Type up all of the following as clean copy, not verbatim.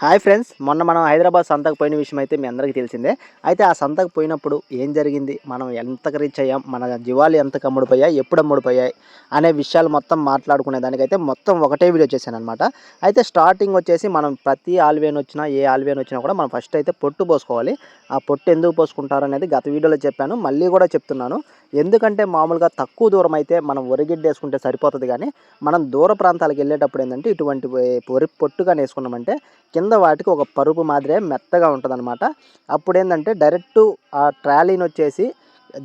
Hi friends, మొన్న మనం హైదరాబాద్ సంతకు పోయిన విషయం అయితే మీ అందరికీ తెలిసిందే. అయితే ఆ సంతకు పోయినప్పుడు ఏం జరిగింది, మనం ఎంతకు రీచ్ అయ్యాం, మన జీవాలు ఎంతకు అమ్ముడుపోయాయి, ఎప్పుడు అమ్ముడుపోయాయి అనే విషయాలు మొత్తం మాట్లాడుకునే దానికైతే మొత్తం ఒకటే వీడియో చేశాననమాట. అయితే స్టార్టింగ్ వచ్చేసి మనం ప్రతి ఆల్వేన్ వచ్చినా ఏ ఆల్వేన్ వచ్చినా కూడా మనం ఫస్ట్ అయితే పొట్టు పోసుకోవాలి. ఆ పొట్టు ఎందుకు పోసుకుంటారు అనేది గత వీడియోలో చెప్పాను, మళ్ళీ కూడా చెప్తున్నాను. ఎందుకంటే మామూలుగా తక్కువ దూరం అయితే మనం వరిగిడ్డ వేసుకుంటే సరిపోతుంది, కానీ మనం దూర ప్రాంతాలకు వెళ్ళేటప్పుడు ఏంటంటే ఇటువంటి వరి పొట్టుగా వేసుకున్నామంటే కింద వాటికి ఒక పరుపు మాదిరే మెత్తగా ఉంటుందన్నమాట. అప్పుడేంటంటే డైరెక్టు ఆ ట్రాలీని వచ్చేసి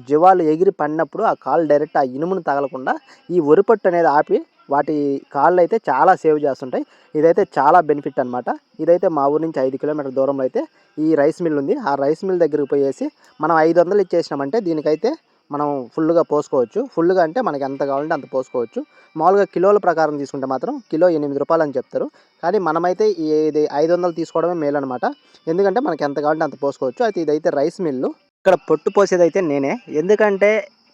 జీవాలు ఎగిరి పడినప్పుడు ఆ కాళ్ళు డైరెక్ట్ ఆ ఇనుమును తగలకుండా ఈ వరిపట్టు అనేది ఆపి వాటి కాళ్ళు అయితే చాలా సేవ్ చేస్తుంటాయి. ఇదైతే చాలా బెనిఫిట్ అనమాట. ఇదైతే మా ఊరి నుంచి 5 కిలోమీటర్ల దూరంలో అయితే ఈ రైస్ మిల్ ఉంది. ఆ రైస్ మిల్ దగ్గరికి పోయేసి మనం 500 ఇచ్చేసినామంటే దీనికైతే మనం ఫుల్గా పోసుకోవచ్చు. ఫుల్గా అంటే మనకి ఎంత కావాలంటే అంత పోసుకోవచ్చు. మామూలుగా కిలోల ప్రకారం తీసుకుంటే మాత్రం కిలో 8 రూపాయలు అని చెప్తారు. కానీ మనమైతే ఇది 500 తీసుకోవడమే మేలు అనమాట. ఎందుకంటే మనకి ఎంత కావాలంటే అంత పోసుకోవచ్చు. అయితే ఇదైతే రైస్ మిల్లు. ఇక్కడ పొట్టు పోసేదైతే నేనే. ఎందుకంటే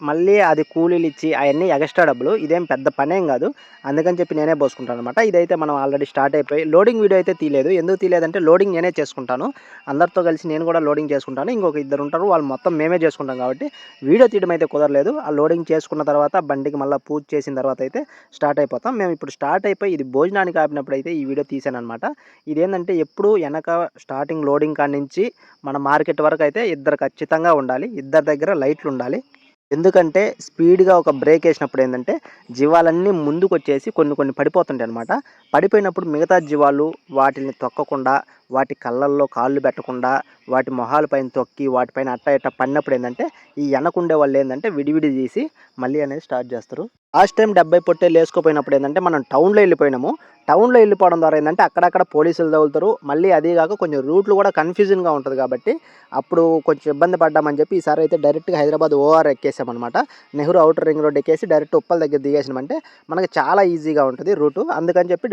మళ్ళీ అది కూలీలు ఇచ్చి అవన్నీ ఎక్స్ట్రా డబ్బులు. ఇదేం పెద్ద పనేం కాదు. అందుకని చెప్పి నేనే పోసుకుంటాను అనమాట. ఇదైతే మనం ఆల్రెడీ స్టార్ట్ అయిపోయి లోడింగ్ వీడియో అయితే తీయలేదు. ఎందుకు తీయలేదంటే లోడింగ్ నేనే చేసుకుంటాను. అందరితో కలిసి నేను కూడా లోడింగ్ చేసుకుంటాను. ఇంకొక ఇద్దరు ఉంటారు, వాళ్ళు మొత్తం మేమే చేసుకుంటాం కాబట్టి వీడియో తీయడం అయితే కుదరలేదు. ఆ లోడింగ్ చేసుకున్న తర్వాత బండికి మళ్ళీ పూజ చేసిన తర్వాత అయితే స్టార్ట్ అయిపోతాం. మేము ఇప్పుడు స్టార్ట్ అయిపోయి ఇది భోజనానికి ఆపినప్పుడు అయితే ఈ వీడియో తీసాను అనమాట. ఇదేంటంటే ఎప్పుడు వెనక స్టార్టింగ్ లోడింగ్ కాడి నుంచి మన మార్కెట్ వరకు అయితే ఇద్దరు ఖచ్చితంగా ఉండాలి. ఇద్దరి దగ్గర లైట్లు ఉండాలి. ఎందుకంటే స్పీడ్గా ఒక బ్రేక్ వేసినప్పుడు ఏంటంటే జీవాలన్నీ ముందుకు వచ్చేసి కొన్ని పడిపోతుంటాయి అనమాట. పడిపోయినప్పుడు మిగతా జీవాలు వాటిని తొక్కకుండా, వాటి కళ్ళల్లో కాళ్ళు పెట్టకుండా, వాటి మొహాలపైన తొక్కి వాటిపైన అట్ట ఇట్ట పడినప్పుడు ఏంటంటే ఈ వెనకుండే వాళ్ళు ఏంటంటే విడివిడి తీసి మళ్ళీ అనేది స్టార్ట్ చేస్తారు. లాస్ట్ టైం 70 పొట్టేలు వేసుకుపోయినప్పుడు ఏంటంటే మనం టౌన్లో వెళ్ళిపోయినాము. టౌన్లో వెళ్ళిపోవడం ద్వారా ఏంటంటే అక్కడక్కడ పోలీసులు తగులుతారు. మళ్ళీ అదే కాక కొంచెం రూట్లు కూడా కన్ఫ్యూజన్గా ఉంటుంది కాబట్టి అప్పుడు కొంచెం ఇబ్బంది పడ్డామని చెప్పి ఈసారి అయితే డైరెక్ట్గా హైదరాబాద్ ఓఆర్ ఎక్కేసామన్నమాట. నెహ్రూ అవుటర్ రింగ్ రోడ్ ఎక్కేసి డైరెక్ట్ ఉప్పల్ దగ్గర దిగేసినామంటే మనకి చాలా ఈజీగా ఉంటుంది రూటు. అందుకని చెప్పి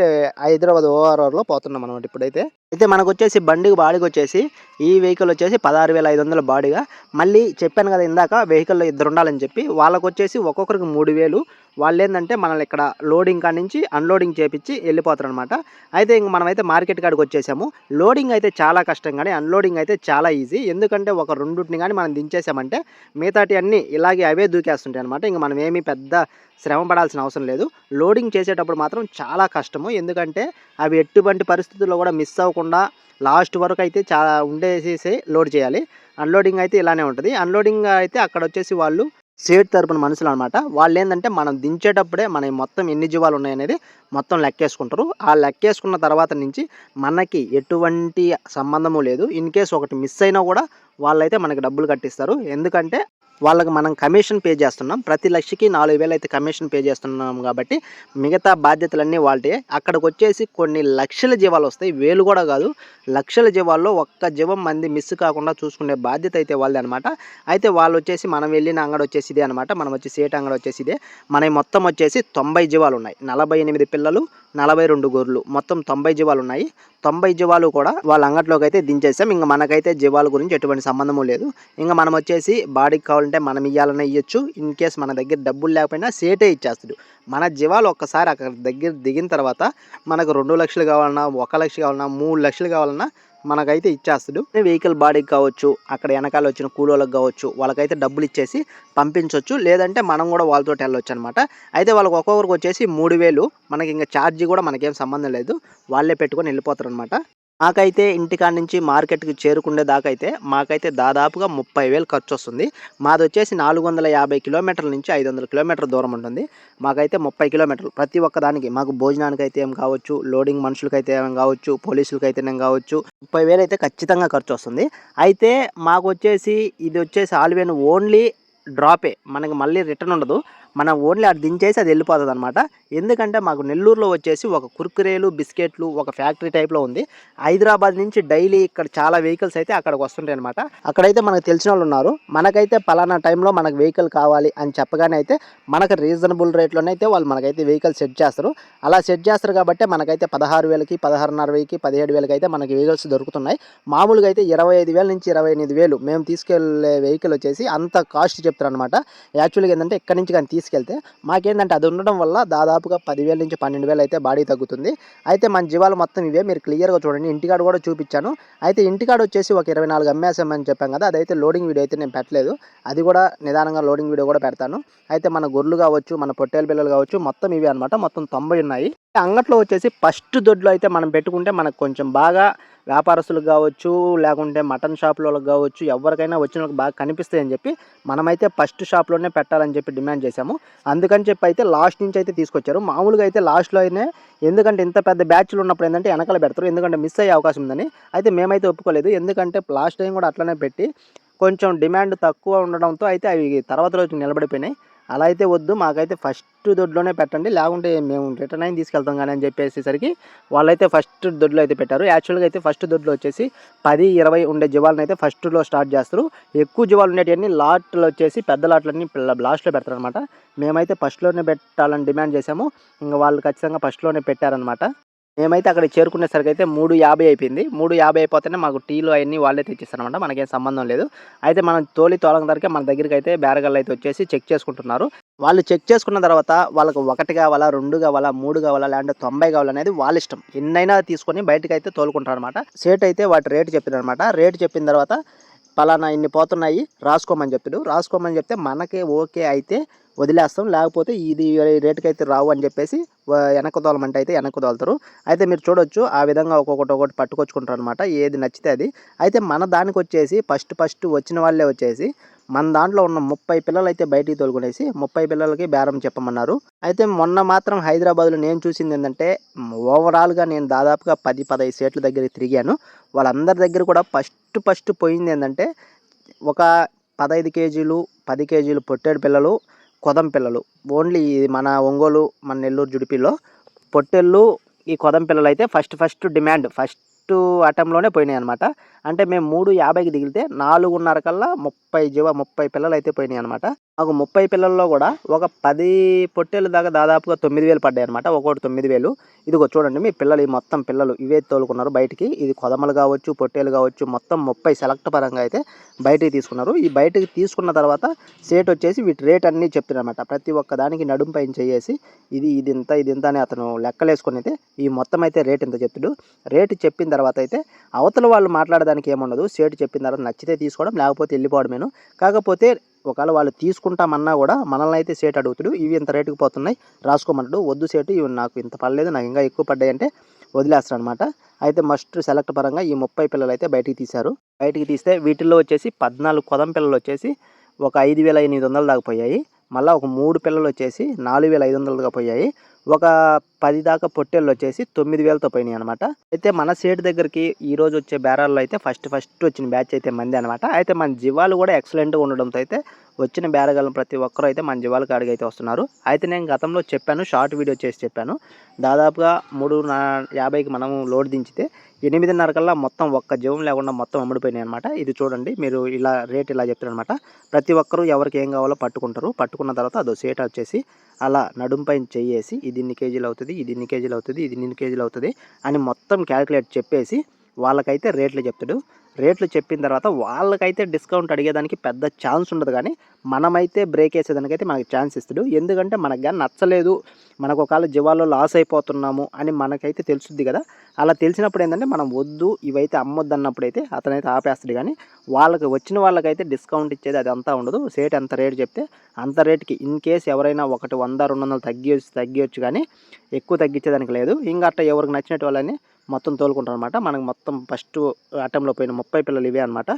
హైదరాబాద్ ఓఆర్ఆర్లో పోతున్నాం అనమాట ఇప్పుడైతే. అయితే మనకు వచ్చేసి బండికి బాడీకి వచ్చేసి ఈ వెహికల్ వచ్చేసి 16,500 బాడీగా. మళ్ళీ చెప్పాను కదా ఇందాక వెహికల్లో ఇద్దరు ఉండాలని చెప్పి, వాళ్ళకు వచ్చేసి ఒక్కొక్కరికి 3,000. వాళ్ళు ఏంటంటే మనల్ని ఇక్కడ లోడింగ్ కాడి నుంచి అన్లోడింగ్ చేపించి వెళ్ళిపోతారు అనమాట. అయితే ఇంక మనమైతే మార్కెట్ కాడికి వచ్చేసాము. లోడింగ్ అయితే చాలా కష్టం, కానీ అన్లోడింగ్ అయితే చాలా ఈజీ. ఎందుకంటే ఒక రెండుని కానీ మనం దించేసామంటే మిగతాటి అన్నీ ఇలాగే అవే దూకేస్తుంటాయి అనమాట. ఇంక మనం ఏమీ పెద్ద శ్రమ పడాల్సిన అవసరం లేదు. లోడింగ్ చేసేటప్పుడు మాత్రం చాలా కష్టము. ఎందుకంటే అవి ఎటువంటి పరిస్థితుల్లో కూడా మిస్ అవ్వకుండా లాస్ట్ వరకు అయితే చాలా ఉండేసేసి లోడ్ చేయాలి. అన్లోడింగ్ అయితే ఇలానే ఉంటుంది. అన్లోడింగ్ అయితే అక్కడ వచ్చేసి వాళ్ళు సేట్ తరపున మనుషులు అనమాట. వాళ్ళు ఏంటంటే మనం దించేటప్పుడే మన మొత్తం ఎన్ని జీవాలు ఉన్నాయనేది మొత్తం లెక్కేసుకుంటారు. ఆ లెక్కేసుకున్న తర్వాత నుంచి మనకి ఎటువంటి సంబంధము లేదు. ఇన్ కేసు ఒకటి మిస్ అయినా కూడా వాళ్ళైతే మనకి డబ్బులు కట్టిస్తారు. ఎందుకంటే వాళ్ళకి మనం కమిషన్ పే చేస్తున్నాం. ప్రతి లక్షకి 4,000 అయితే కమిషన్ పే చేస్తున్నాం కాబట్టి మిగతా బాధ్యతలన్నీ వాళ్ళే. అక్కడికి వచ్చేసి కొన్ని లక్షల జీవాలు వస్తాయి, వేలు కూడా కాదు, లక్షల జీవాల్లో ఒక్క జీవం మంది మిస్ కాకుండా చూసుకునే బాధ్యత అయితే వాళ్ళదే అనమాట. అయితే వాళ్ళు వచ్చేసి మనం వెళ్ళిన అంగడి వచ్చేసి ఇదే అనమాట. మనం వచ్చి సేట్ అంగడి వచ్చేసి ఇదే. మన మొత్తం వచ్చేసి 90 జీవాలు ఉన్నాయి. 48 పిల్లలు, 42 గొర్రెలు, మొత్తం 90 జీవాలు ఉన్నాయి. 90 జీవాలు కూడా వాళ్ళ అంగట్లోకి అయితే దించేసాం. ఇంకా మనకైతే జీవాల గురించి ఎటువంటి సంబంధము లేదు. ఇంకా మనం వచ్చేసి బాడీకి కావాలంటే మనం ఇవ్వాలన్నా ఇవ్వచ్చు. ఇన్ కేస్ మన దగ్గర డబ్బులు లేకపోయినా సేటే ఇచ్చేస్తాడు. మన జీవాలు ఒక్కసారి అక్కడ దగ్గర దిగిన తర్వాత మనకు 2 లక్షలు కావాలన్నా, 1 లక్ష కావాలన్నా, 3 లక్షలు కావాలన్నా మనకైతే ఇచ్చేస్తాడు. వెహికల్ బాడీకి కావచ్చు, అక్కడ వెనకాల వచ్చిన కూలోళ్ళకి కావచ్చు, వాళ్ళకైతే డబ్బులు ఇచ్చేసి పంపించవచ్చు. లేదంటే మనం కూడా వాళ్ళతో వెళ్ళొచ్చు అనమాట. అయితే వాళ్ళకి ఒక్కొక్కరికి వచ్చేసి 3,000. మనకి ఇంకా ఛార్జీ కూడా మనకేం సంబంధం లేదు, వాళ్ళే పెట్టుకొని వెళ్ళిపోతారు అనమాట. మాకైతే ఇంటికాడ నుంచి మార్కెట్కి చేరుకునే దాకా అయితే మాకైతే దాదాపుగా 30,000 ఖర్చు వస్తుంది. మాది వచ్చేసి 450 కిలోమీటర్ల నుంచి 500 కిలోమీటర్ల దూరం ఉంటుంది. మాకైతే 30 కిలోమీటర్లు ప్రతి ఒక్కదానికి. మాకు భోజనానికి అయితే ఏం కావచ్చు, లోడింగ్ మనుషులకైతే ఏం కావచ్చు, పోలీసులకైతే ఏం కావచ్చు, 30,000 అయితే ఖచ్చితంగా ఖర్చు వస్తుంది. అయితే మాకు వచ్చేసి ఇది వచ్చేసి ఆల్వేన్ ఓన్లీ డ్రాపే, మనకి మళ్ళీ రిటర్న్ ఉండదు. మనం ఓన్లీ అది దించేసి అది వెళ్ళిపోతుంది అనమాట. ఎందుకంటే మాకు నెల్లూరులో వచ్చేసి ఒక కుర్కురేలు, బిస్కెట్లు ఒక ఫ్యాక్టరీ టైప్లో ఉంది. హైదరాబాద్ నుంచి డైలీ ఇక్కడ చాలా వెహికల్స్ అయితే అక్కడికి వస్తుంటాయి అనమాట. అక్కడైతే మనకు తెలిసిన వాళ్ళు ఉన్నారు. మనకైతే పలానా టైంలో మనకు వెహికల్ కావాలి అని చెప్పగానే అయితే మనకు రీజనబుల్ రేట్లోనే అయితే వాళ్ళు మనకైతే వెహికల్ సెట్ చేస్తారు. అలా సెట్ చేస్తారు కాబట్టి మనకైతే 16,000కి, 16,500కి, 17,000కి అయితే మనకి వెహికల్స్ దొరుకుతున్నాయి. మామూలుగా అయితే 25,000 నుంచి 28,000 మేము తీసుకెళ్లే వెహికల్ వచ్చేసి అంత కాస్ట్ చెప్తారు అనమాట. యాక్చువల్గా ఏంటంటే ఇక్కడ నుంచి కానీ తీసుకెళ్తే మాకేంటంటే అది ఉండడం వల్ల దాదాపుగా 10,000 నుంచి 12,000 అయితే బాడీ తగ్గుతుంది. అయితే మన జీవాలు మొత్తం ఇవే, మీరు క్లియర్గా చూడండి. ఇంటికాడ కూడా చూపించాను. అయితే ఇంటికాడ వచ్చేసి ఒక 24 అమ్మేసామని చెప్పాం కదా, అదైతే లోడింగ్ వీడియో అయితే నేను పెట్టలేదు. అది కూడా నిదానంగా లోడింగ్ వీడియో కూడా పెడతాను. అయితే మన గొర్రెలు కావచ్చు, మన పొట్టేలు పిల్లలు కావచ్చు, మొత్తం ఇవే అనమాట. మొత్తం 90 ఉన్నాయి. అంగట్లో వచ్చేసి ఫస్ట్ దొడ్లో అయితే మనం పెట్టుకుంటే మనకు కొంచెం బాగా వ్యాపారస్తులకు కావచ్చు, లేకుంటే మటన్ షాపులకు కావచ్చు, ఎవరికైనా వచ్చిన వాళ్ళకి బాగా కనిపిస్తాయని చెప్పి మనమైతే ఫస్ట్ షాప్లోనే పెట్టాలని చెప్పి డిమాండ్ చేశాము. అందుకని చెప్పి అయితే లాస్ట్ నుంచి అయితే తీసుకొచ్చారు. మామూలుగా అయితే లాస్ట్లో అయినా, ఎందుకంటే ఇంత పెద్ద బ్యాచ్లు ఉన్నప్పుడు ఏంటంటే వెనకాల పెడతారు, ఎందుకంటే మిస్ అయ్యే అవకాశం ఉందని. అయితే మేమైతే ఒప్పుకోలేదు, ఎందుకంటే లాస్ట్ టైం కూడా అట్లనే పెట్టి కొంచెం డిమాండ్ తక్కువ ఉండడంతో అయితే అవి తర్వాత రోజు నిలబడిపోయినాయి. అలా అయితే వద్దు, మాకైతే ఫస్ట్ దొడ్లోనే పెట్టండి, లేకుంటే మేము రిటర్న్ అయిన తీసుకెళ్తాం కానీ అని చెప్పేసరికి వాళ్ళైతే ఫస్ట్ దొడ్లో అయితే పెట్టారు. యాక్చువల్గా అయితే ఫస్ట్ దొడ్లో వచ్చేసి 10-20 ఉండే జీవాలను అయితే ఫస్ట్లో స్టార్ట్ చేస్తారు. ఎక్కువ జీవాలు ఉండేటివన్నీ లాట్లు వచ్చేసి పెద్ద లాట్లన్నీ లాస్ట్లో పెడతారు అనమాట. మేమైతే ఫస్ట్లోనే పెట్టాలని డిమాండ్ చేసాము. ఇంకా వాళ్ళు ఖచ్చితంగా ఫస్ట్లోనే పెట్టారనమాట. మేమైతే అక్కడికి చేరుకునేసరికి అయితే 3:50 అయిపోయింది. 3:50 అయిపోతేనే మాకు టీలు అవన్నీ వాళ్ళే తెచ్చిస్తారనమాట, మనకేం సంబంధం లేదు. అయితే మనం తోలం ధరకే మన దగ్గరికి అయితే బేరగాళ్ళు అయితే వచ్చేసి చెక్ చేసుకుంటున్నారు. వాళ్ళు చెక్ చేసుకున్న తర్వాత వాళ్ళకు 1 కావాలా, 2 కావాలా, 3 కావాలా, లేదంటే 90 కావాలనేది వాళ్ళ ఇష్టం. ఎన్నైనా తీసుకొని బయటకు అయితే తోలుకుంటారు అనమాట. సేట్ అయితే వాటి రేటు చెప్పినారనమాట. రేటు చెప్పిన తర్వాత పలానా ఇన్ని పోతున్నాయి రాసుకోమని చెప్తాడు. రాసుకోమని చెప్తే మనకే ఓకే అయితే వదిలేస్తాం, లేకపోతే ఇది రేటుకి అయితే రావు అని చెప్పేసి వెనక్కు తోలమంటే అయితే వెనక్కు తోలుతారు. అయితే మీరు చూడొచ్చు, ఆ విధంగా ఒక్కొక్కటి పట్టుకొచ్చుకుంటారు అనమాట, ఏది నచ్చితే అది. అయితే మన దానికి వచ్చేసి ఫస్ట్ వచ్చిన వాళ్ళే వచ్చేసి మన దాంట్లో ఉన్న 30 పిల్లలు అయితే బయటికి తోలుకునేసి 30 పిల్లలకి బేరం చెప్పమన్నారు. అయితే మొన్న మాత్రం హైదరాబాద్లో నేను చూసింది ఏంటంటే, ఓవరాల్గా నేను దాదాపుగా 10-15 సేట్ల దగ్గర తిరిగాను. వాళ్ళందరి దగ్గర కూడా ఫస్ట్ పోయింది ఏంటంటే, ఒక 15 కేజీలు 10 కేజీలు పొట్టేడు పిల్లలు, కొదం పిల్లలు. ఓన్లీ మన ఒంగోలు, మన నెల్లూరు జుడిపిలో పొట్టెళ్ళు, ఈ కొదం పిల్లలు అయితే ఫస్ట్ డిమాండ్ ఫస్ట్ అటెంప్ట్లోనే పోయినాయి అనమాట. అంటే మేము 3:50కి దిగితే 4:30 కల్లా 30 పిల్లలు అయితే పోయినాయి అనమాట. మాకు 30 పిల్లల్లో కూడా ఒక 10 పొట్టేళ్ళ దాకా దాదాపుగా 9,000 పడ్డాయి అనమాట. ఒక్కొక్కటి 9,000. ఇదిగో చూడండి, మీ పిల్లలు, ఈ మొత్తం పిల్లలు ఇవే తోలుకున్నారు బయటికి. ఇది కొదమలు కావచ్చు, పొట్టేలు కావచ్చు, మొత్తం 30 సెలెక్ట్ పరంగా అయితే బయటికి తీసుకున్నారు. ఈ బయటికి తీసుకున్న తర్వాత సేట్ వచ్చేసి వీటి రేట్ అన్నీ చెప్తున్నారన్నమాట. ప్రతి ఒక్క దానికి నడుం పైన చేసి ఇది ఇంత అని అతను లెక్కలేసుకొని అయితే ఈ మొత్తం అయితే రేట్ ఇంత చెప్తాడు. రేటు చెప్పిన తర్వాత అయితే అవతల వాళ్ళు మాట్లాడడానికి ఏముండదు. సేట్ చెప్పిన తర్వాత నచ్చితే తీసుకోవడం, లేకపోతే వెళ్ళిపోవడమేను. కాకపోతే ఒకవేళ వాళ్ళు తీసుకుంటామన్నా కూడా మనల్ని అయితే సేట్ అడుగుతాడు, ఇవి ఇంత రేటుకి పోతున్నాయి రాసుకోమంటాడు. వద్దు సేటు, ఇవి నాకు ఇంత పడలేదు, నాకు ఇంకా ఎక్కువ పడ్డాయి అంటే వదిలేస్తాడు అనమాట. అయితే మస్ట్ సెలెక్ట్ పరంగా ఈ 30 పిల్లలు అయితే బయటికి తీశారు. బయటికి తీస్తే వీటిల్లో వచ్చేసి 14 కొదం పిల్లలు వచ్చేసి ఒక 5,800 దాకా పోయాయి. మళ్ళీ ఒక 3 పిల్లలు వచ్చేసి 4,500 దాకా పోయాయి. ఒక 10 దాకా పొట్టేళ్ళు వచ్చేసి 9,000తో పోయినాయి అనమాట. అయితే మన సేటు దగ్గరికి ఈరోజు వచ్చే బేరాల్లో అయితే ఫస్ట్ వచ్చిన బ్యాచ్ అయితే మంది అనమాట. అయితే మన జీవాలు కూడా ఎక్సలెంట్గా ఉండడంతో అయితే వచ్చిన బేరగాళ్ళం ప్రతి ఒక్కరూ అయితే మన జీవాల కాడికి అయితే వస్తున్నారు. అయితే నేను గతంలో చెప్పాను, షార్ట్ వీడియో చేసి చెప్పాను, దాదాపుగా 3:50కి మనం లోడ్ దించితే 8:30 కల్లా మొత్తం ఒక్క జీవం లేకుండా మొత్తం అమ్ముడిపోయినాయి అనమాట. ఇది చూడండి, మీరు ఇలా రేట్ ఇలా చెప్తారనమాట. ప్రతి ఒక్కరూ ఎవరికి ఏం కావాలో పట్టుకుంటారు. పట్టుకున్న తర్వాత అదో సేట వచ్చేసి అలా నడుం పైన చెయ్యేసి ఇది ఇన్ని కేజీలు అవుతుంది, ఇది ఇన్ని కేజీలు అవుతుంది, ఇది ఇన్ని కేజీలు అవుతుంది అని మొత్తం క్యాలిక్యులేట్ చెప్పేసి వాళ్ళకైతే రేట్లు చెప్తాడు. రేట్లు చెప్పిన తర్వాత వాళ్ళకైతే డిస్కౌంట్ అడిగేదానికి పెద్ద ఛాన్స్ ఉండదు, కానీ మనమైతే బ్రేక్ వేసేదానికైతే మనకి ఛాన్స్ ఇస్తాడు. ఎందుకంటే మనకు కానీ నచ్చలేదు, మనకు ఒకవేళ జీవాల్లో లాస్ అయిపోతున్నాము అని మనకైతే తెలుస్తుంది కదా. అలా తెలిసినప్పుడు ఏంటంటే మనం వద్దు ఇవైతే అమ్మొద్దు అన్నప్పుడు అయితే అతనైతే ఆపేస్తాడు. కానీ వాళ్ళకి వచ్చిన వాళ్ళకైతే డిస్కౌంట్ ఇచ్చేది అది అంతా ఉండదు. సేట్ ఎంత రేటు చెప్తే అంత రేటుకి ఇన్ కేస్ ఎవరైనా 100-200 తగ్గియొచ్చు, కానీ ఎక్కువ తగ్గించేదానికి లేదు. ఇంకా అట్లా ఎవరికి నచ్చినట్టు వాళ్ళని మొత్తం తోలుకుంటారు అనమాట. మనకు మొత్తం ఫస్ట్ అటెంప్ట్లో పోయిన 30 పిల్లలు ఇవే అనమాట.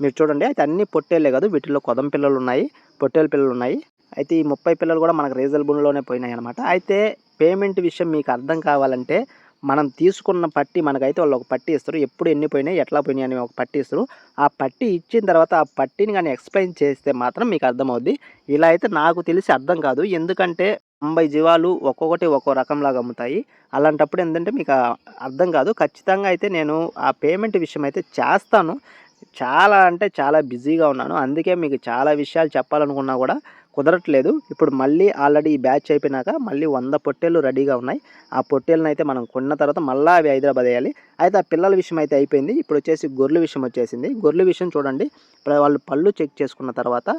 మీరు చూడండి, అయితే అన్ని పొట్టేళ్ళే కాదు, వీటిలో కొదం పిల్లలు ఉన్నాయి, పొట్టేలు పిల్లలు ఉన్నాయి. అయితే ఈ 30 పిల్లలు కూడా మనకు రీజనబుల్లోనే పోయినాయి అనమాట. అయితే పేమెంట్ విషయం మీకు అర్థం కావాలంటే మనం తీసుకున్న పట్టి, మనకైతే వాళ్ళు ఒక పట్టి ఇస్తారు, ఎప్పుడు ఎన్ని పోయినాయి ఎట్లా పోయినాయి అని ఒక పట్టి ఇస్తారు. ఆ పట్టి ఇచ్చిన తర్వాత ఆ పట్టిని కానీ ఎక్స్ప్లెయిన్ చేస్తే మాత్రం మీకు అర్థమవుద్ది. ఇలా అయితే నాకు తెలిసి అర్థం కాదు, ఎందుకంటే 90 జీవాలు ఒక్కొక్కటి ఒక్కో రకంలాగా అమ్ముతాయి. అలాంటప్పుడు ఏంటంటే మీకు అర్థం కాదు. ఖచ్చితంగా అయితే నేను ఆ పేమెంట్ విషయం అయితే చేస్తాను. చాలా అంటే చాలా బిజీగా ఉన్నాను, అందుకే మీకు చాలా విషయాలు చెప్పాలనుకున్నా కూడా కుదరట్లేదు. ఇప్పుడు మళ్ళీ ఆల్రెడీ ఈ బ్యాచ్ అయిపోయినాక మళ్ళీ 100 పొట్టేళ్ళు రెడీగా ఉన్నాయి. ఆ పొట్టేళ్ళని అయితే మనం కొన్న తర్వాత మళ్ళీ అవి హైదరాబాద్ వేయాలి. అయితే ఆ పిల్లల విషయం అయితే అయిపోయింది. ఇప్పుడు వచ్చేసి గొర్రెల విషయం వచ్చేసింది. గొర్రెల విషయం చూడండి, వాళ్ళు పళ్ళు చెక్ చేసుకున్న తర్వాత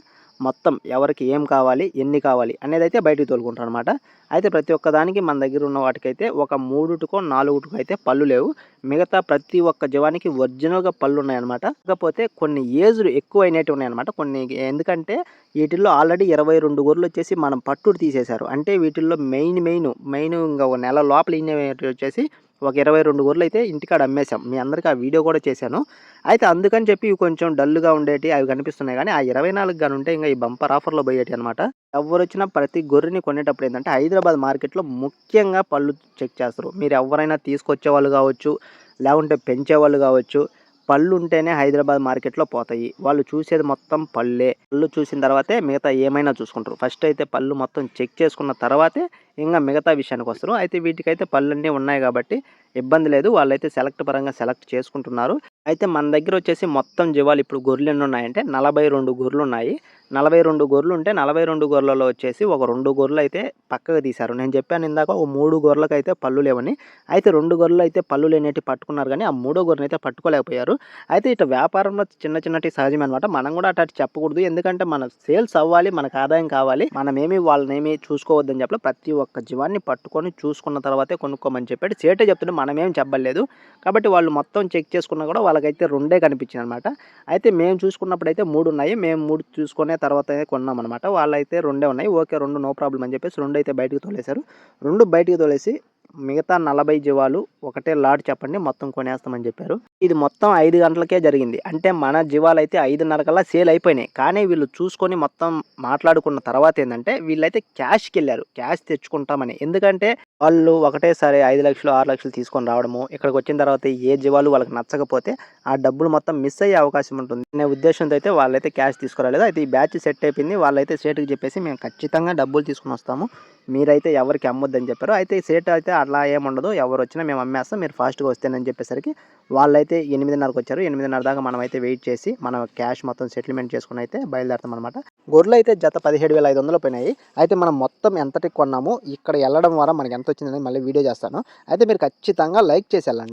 మొత్తం ఎవరికి ఏం కావాలి, ఎన్ని కావాలి అనేది అయితే బయటికి తోలుకుంటారు అనమాట. అయితే ప్రతి ఒక్క దానికి మన దగ్గర ఉన్న వాటికైతే ఒక 3కో 4కో అయితే పళ్ళు లేవు. మిగతా ప్రతి ఒక్క జీవానికి ఒరిజినల్‌గా పళ్ళు ఉన్నాయన్నమాట. కాకపోతే కొన్ని ఏజ్‌లు ఎక్కువ అయినటివి ఉన్నాయన్నమాట. కొన్ని ఎందుకంటే వీటిల్లో ఆల్రెడీ 22 గొర్రెలొచ్చేసి మనం పట్టుడు తీసేశారు. అంటే వీటిల్లో మెయిన్ ఇంక ఒక నెల లోపల ఈనేటివి వచ్చేసి ఒక 22 గొర్రెలైతే ఇంటికాడ అమ్మేసాం. మీ అందరికి ఆ వీడియో కూడా చేశాను. అయితే అందుకని చెప్పి ఇవి కొంచెం డల్‌గా ఉండేటివి అవి కనిపిస్తున్నాయి గానీ, ఆ 24 గాని ఉంటే ఇంక ఈ బంపర్ ఆఫర్‌లో పోయేటియన్నమాట. ఎవ్వరొచ్చినా ప్రతి గొర్రెని కొనేటప్పుడు ఏందంటే హైదరాబాద్ మార్కెట్‌లో ముఖ్యంగా పళ్ళు చెక్ చేస్తారు. మీరు ఎవ్వరైనా తీసుకొచ్చేవాళ్ళు కావచ్చు, లేకుంటే పెంచేవాళ్ళు కావచ్చు, పళ్ళుంటేనే హైదరాబాద్ మార్కెట్‌లో పోతాయి. వాళ్ళు చూసేది మొత్తం పళ్ళే. పళ్ళు చూసిన తర్వాతే మిగతా ఏమైనా చూసుకుంటారు. ఫస్ట్ అయితే పళ్ళు మొత్తం చెక్ చేసుకున్న తర్వాతే ఇంగ మిగతా విషయానికొస్తారు. అయితే వీటికైతే పళ్ళన్నీ ఉన్నాయి కాబట్టి ఇబ్బంది లేదు. వాళ్ళైతే పరంగా సెలెక్ట్ చేసుకుంటున్నారు. అయితే మన దగ్గరొచ్చేసి మొత్తం జీవాలు ఇప్పుడు గొర్రెలెన్నున్నాయంటే 42 గొర్రెలున్నాయి. 42 గొర్రెలుంటే 42 గొర్రెలలో వచ్చేసి ఒక 2 గొర్రెలైతే పక్కకు తీశారు. నేను చెప్పాను ఇందాక ఒక 3 గొర్రెలకైతే పళ్ళు లేవని. అయితే 2 గొర్రెలైతే పళ్ళు లేనేటివి పట్టుకున్నారు గానీ, ఆ మూడో గొర్రెనైతే పట్టుకోలేకపోయారు. అయితే ఇటు వ్యాపారంలో చిన్నటివి సహజమే అనమాట. మనం కూడా అటు చెప్పకూడదు. ఎందుకంటే మన సేల్స్ అవ్వాలి, మనకు ఆదాయం కావాలి. మనమేమి వాళ్ళనేమి చూసుకోవద్దని చెప్పలే. ప్రతి ఒక్క జీవాన్ని పట్టుకొని చూసుకున్న తర్వాతే కొనుక్కోమని చెప్పాడు. సేటే చెప్తుంటే మనమేం చెప్పలేదు. కాబట్టి వాళ్ళు మొత్తం చెక్ చేసుకున్నా కూడా వాళ్ళకైతే 2 కనిపించినాయనమాట. అయితే మేము చూసుకున్నప్పుడైతే 3 ఉన్నాయి. మేము 3 చూసుకునే తర్వాతనే కొన్నామనమాట. వాళ్ళైతే 2 ఉన్నాయి. ఓకే 2 నో ప్రాబ్లమ్ అని చెప్పేసి 2 అయితే బయటకి తోలేశారు. 2 బయటికి తోలేసి మిగతా 40 జీవాలు ఒకటే లాట్ చెప్పండి మొత్తం కొనేస్తామని చెప్పారు. ఇది మొత్తం 5 గంటలకే జరిగింది. అంటే మన జీవాలైతే 5:30 కల్లా సేల్ అయిపోయినాయి. కానీ వీళ్ళు చూసుకొని మొత్తం మాట్లాడుకున్న తర్వాత ఏందంటే వీళ్ళైతే క్యాష్‌కెళ్లారు. క్యాష్ తెచ్చుకుంటామని. ఎందుకంటే వాళ్ళు ఒకటేసారి 5,00,000, 6,00,000 తీసుకొని రావడము, ఇక్కడికొచ్చిన తర్వాత ఏ జీవాలు వాళ్ళకి నచ్చకపోతే ఆ డబ్బులు మొత్తం మిస్ అయ్యే అవకాశం ఉంటుంది అనే ఉద్దేశంతో అయితే వాళ్ళైతే క్యాష్ తీసుకురాలేదు. అయితే ఈ బ్యాచ్ సెట్ అయిపోయింది. వాళ్ళైతే సేటుకి చెప్పేసి మేము ఖచ్చితంగా డబ్బులు తీసుకొని వస్తాము. మీరైతే ఎవరికి అమ్మొద్దని చెప్పారు. అయితే సేటు అయితే అట్లా ఏముండదు. ఎవరొచ్చినా మేము అమ్మేస్తాం. మీరు ఫాస్ట్‌గా వస్తేనని చెప్పేసరికి వాళ్ళైతే 8:30కి వచ్చారు. 8:30 దాకా మనమైతే వెయిట్ చేసి మన క్యాష్ మొత్తం సెటిల్మెంట్ చేసుకొని అయితే బయలుదేరుతామనమాట. గొర్రెలైతే జత 17,500 పోయినాయి. అయితే మనం మొత్తం ఎంతటికి కొన్నాము, ఇక్కడ ఎళ్ళడం ద్వారా మనకి ఎంతొచ్చిందనేది మళ్ళీ వీడియో చేస్తాను. అయితే మీరు ఖచ్చితంగా లైక్ చేసి ఎళ్ళండి.